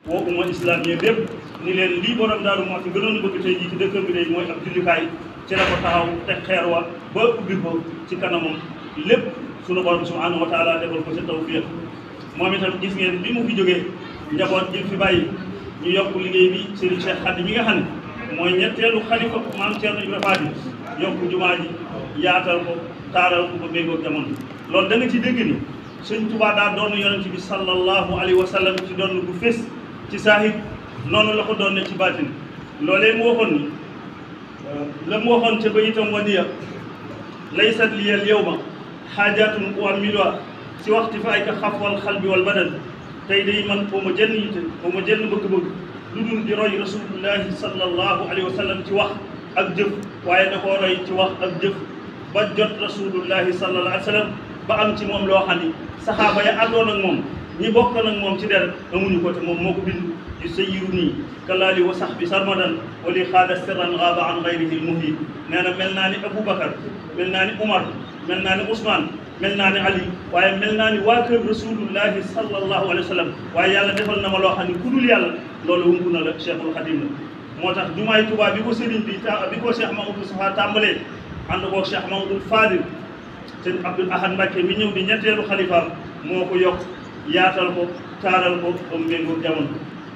woo umma islam yi bépp ni leen lii borom Daaru Muxti gënoon bëgg tey jii ci dëkkam bi day mooy ab jullikaay ci la ko taxaw teg xeer wa ba ubbi ko ci kanamam lépp sunu borom subhanahu wa taala defal ko ci tawfiq moom itam gis ngeen bi mu fi jógee njaboot ji fi bàyyi ñu yokk liggéey bi Serigne Cheikh Khady mi nga xam ne mooy ñetteelu xalifa maam Thierno Ibrahima Faty yokk jumaa ji yaatal ko taaral ko ba méngoog jamono loolu da nga ci dégg ni Sëñ Tuubaa daa doon yonent bi sallallahu alayhi wa sallam ci doon bu fés ci saahir noonu la ko doon ne ci baatin loolee mu waxoon ni la mu waxoon ca bayitam wadiya laysat liyal yawma xaajaatun uammiluha si waxti fa ay ka xafwal xalbi wal badan tey day man foo ma jënn yitte foo ma jënn bëgg-bëgg lu dul di roy rasulullahi sallallahu alayhi wa sallam ci wax ak jëf waaye da koo roy ci wax ak jëf ba jot rasulullahi sallallahu alayhi wa sallam ba am ci moom loo xam ni saxaaba ya àndoon ak moom ñi bokk nag moom ci deret amuñu ko te moom moo ko bind yu sayyiru nii kalaali wa sax bi sarmadan wali xaada sirran gaaba an gayrihi lmuhyi nee na mel naa ni Aboubacar mel naa ni Umar mel naa ni Ousmane mel naa ni Ali waaye mel naa ni waa kër rasulullahi sallallahu alayhi wa sallam waaye yàlla defal na ma loo xam ne ku dul yàlla loolu wunku na la Cheikhul Khadim la moo tax jumaay Tuubaa bi ko sëriñ bi bi ko Cheikh Mamadou Safa tàmbalee ànd ko Cheikh Mamadou Fadil sëñ Abdoul Ahad Mbacké mi ñëw di ñetteelu xalifaam moo ko yokk yaatal ko taaral ko ba mu méngoo jamono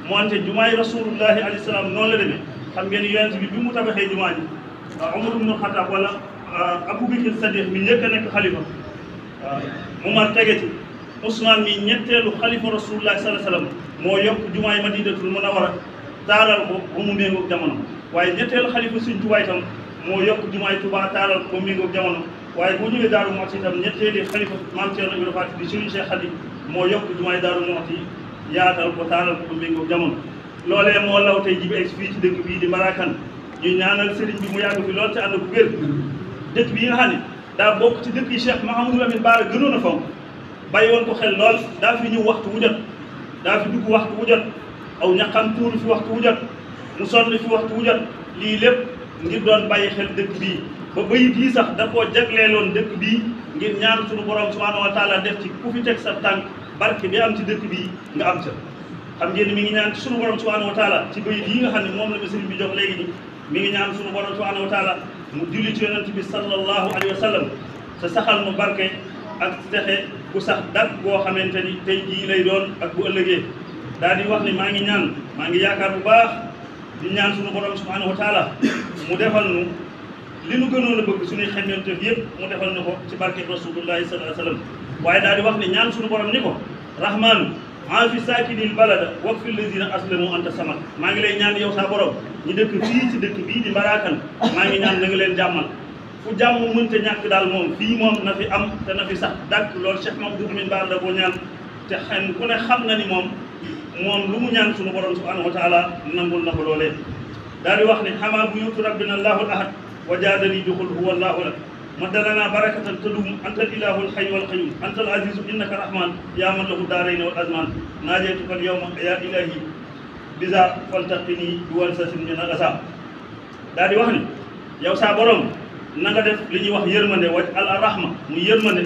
moonte jumaay rasulullahi alayhi salaam noonu la demee xam ngeen yonent bi mu tabaxee jumaa ji Umar ibn Khattab wala Abubakar Sadiq mi njëkk a nekk xalifa Umar tege ci Ousmane mi ñetteelu xalifa rasulullahi sallallahu alayhi wasallam moo yokk jumaay Madinatul Munawwara taaral ko ba mu méngoo jamono waaye ñetteelu xalifa Sëñ Tuubaa itam moo yokk jumaay Tuubaa taaral ko ba mu méngoo jamono waaye boo ñëwee Daaru Muxti itam ñetteeli xalifa maam Thierno Ibrahima Faty di Serigne Cheikh Khady moo yokk jumaay Daaru Muxti yaatal ko taaral ko ba méngoo jamono loolee moo law tey ji bi egsi fii ci dëkk bii di Mbarakan ñu ñaanal Serigne bi mu yàgg fi lool te ànd bu wér dëkk bi nga xam ne daa bokk ci dëkk yi Cheikh Mouhamadou Lamine Bara gënoon a fonk bàyyi woon ko xel lool daa fi ñëw waxtu wu jot daa fi dugg waxtu wu jot aw ñaqam tuuru fi waxtu wu jot mu sonn fi waxtu wu jot lii lépp ngir doon bàyyi xel dëkk bii ba bayit yi sax da koo jagleeloon dëkk bii ngir ñaan suñu borom subhanahu wa taala def ci ku fi teg sa tànk barke bi am ci dëkk bii nga am ca xam ngeen ni mi ngi ñaan ci suñu borom subhanahu wa taala ci bayit yi nga xam ne moom la sëriñ bi jox léegi ni mi ngi ñaan suñu borom subhanahu wa taala mu julli ci yonent bi sallallahu alayhi wa sallam sa saxal mu barke ak texe ku sax dak boo xamante ni tey jii lay doon ak bu ëllëgee daal di wax ni maa ngi yaakaar bu baax di ñaan suñu borom subhanahu wa taala mu defal nu li nu gënoon a bëgg suñuy xemmeemteef yëpp mu defal na ko ci barke rasulullahi sallallahu alayhi wa sallam waaye daal di wax ne ñaan suñu borom ni ko rahmaanu aafi saakinil balada wakfil lazina aslamu anta samad maa ngi lay ñaan yow saa borom ñu dëkk fii ci dëkk bii di Mbarakan maa ngi ñaan na nga leen jàmmal fu jàmm mënta ñàkk daal moom fii moom na fi am te na fi sax dàkk loolu Cheikh Mamadou Lamine Bara da ko ñaan te xen ku ne xam na ni moom lu mu ñaan suñu borom subhanahu wa taala nangul na ko loolee daal di wax ne xamaa buyutu rabbina allahul ahad وجادني دخل هو الله لك مد لنا بركة تدوم أنت الإله الحي والقيوم أنت العزيز إنك رحمن يا من له الدارين والأزمان ناجيتك اليوم يا إلهي بذا فلتقني بولسة من الأسى دادي وحني yow saa borom na nga def li ñuy wax yërmande waj al rahma mu yërmande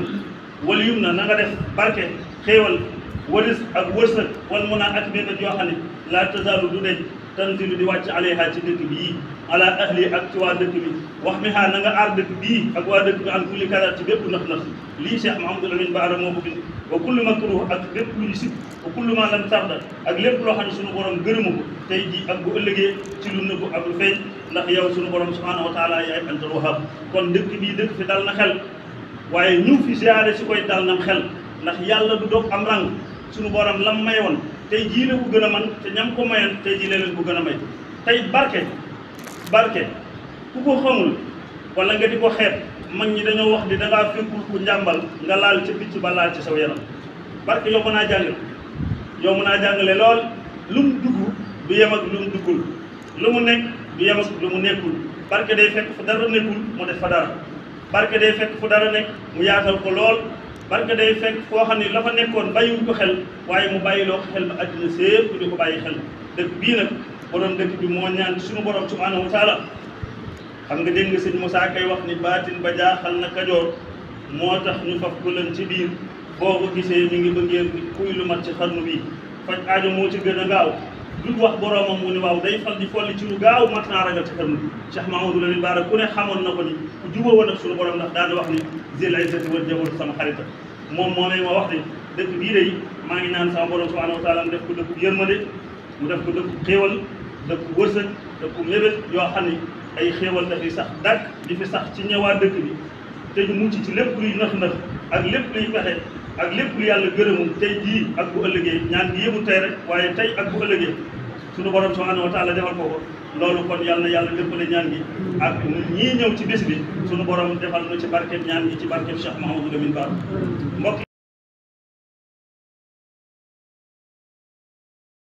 wal yumna na nga def barke xéewal waris ak wërsëg wal mun a ak benn yoo xam ne laa tazaalu du deñ tanzilu di wàcc alayha ci dëkk bii ala ahli ak ci waa dëkk bi wax mi xaa na nga aar dëkk bii ak waa dëkk bi an kulli karat ci bépp nax lii Cheikh Mouhamadou Lamine Bara moo ko bind wa kullu makruh ak lépp lu ñu sib wa kullu ma lam tarda ak lépp loo xam ne suñu borom gërëmu ko tey ji ak bu ëllëgee ci lu nëbbu ak lu feeñ ndax yow suñu borom subhanahu wa taala yaay antal wahab kon dëkk bii dëkk fi dal na xel waaye ñu fi ziare si koy dal nam xel ndax yàlla du dog am rang suñu borom lam mayoon tey jii la ko gën a man te ñam ko mayoon tey jii la leen ko gën a may tey barke ku ko xamul wala nga di ko xeeb mag ñi dañoo wax di da ngaa fekkul ku njàmbal nga laal ca picc ba laal ci saw yaram barke yow mën naa jàngale lool lu mu dugg du yem ak lu mu duggul lu mu nekk du yem ak lu mu nekkul barke day fekk fu dara nekkul mu def fa dara barke day fekk fu dara nekk mu yaatal ko lool barke day fekk foo xam ne la fa nekkoon bàyyiwuñ ko xel waaye mu bàyyiloo ko xel ba àddina sépp di ko bàyyi xel dëkk bii nag borom dëkk bi moo ñaan suñu borom subhanahu wa taala xam nga dégg nga sëñ Moussa kay wax ni baatin ba jaaxal na Kajoor moo tax ñu faf ko leen ci biir boo ko gisee mi ngi bëggee kuy lu mat ci xarnu bi faj aajo moo ci gën a gaaw du wax boromam mu ni waaw day fal di folli ci lu gaaw mat naa ragal ci xarnu Cheikh Mahamadou Lamine Bara ku ne xamoon na ko ni ku jubóo woon ak suñu borom ndax daana wax ni zil izzati wal jamal sama xarita moom moomee ma wax ni dëkk bii day maa ngi naan sama borom subhanahu wa taala mu def ko dëkku yërmande mu def ko dëkku xéewal dëkku wërsëg dëkku mébét yoo xam ni ay xéewal dafay sax dàkk di fi sax ci ñëwaat dëkk bi te ñu mucc ci lépp luy nëx-nëx ak lépp luy pexe ak lépp lu yàlla gërëmul tey jii ak bu ëllëgee ñaan gi yëmul tey rek waaye tey ak bu ëllëgee suñu borom subhanahu wa taala defal ko loolu kon yàlla na yàlla dëppale ñaan gi ak ñii ñëw ci bés bi suñu borom defal na ci barkeem ñaan gi ci barkeem Cheikh Mahamadou Lamine Bara mbokk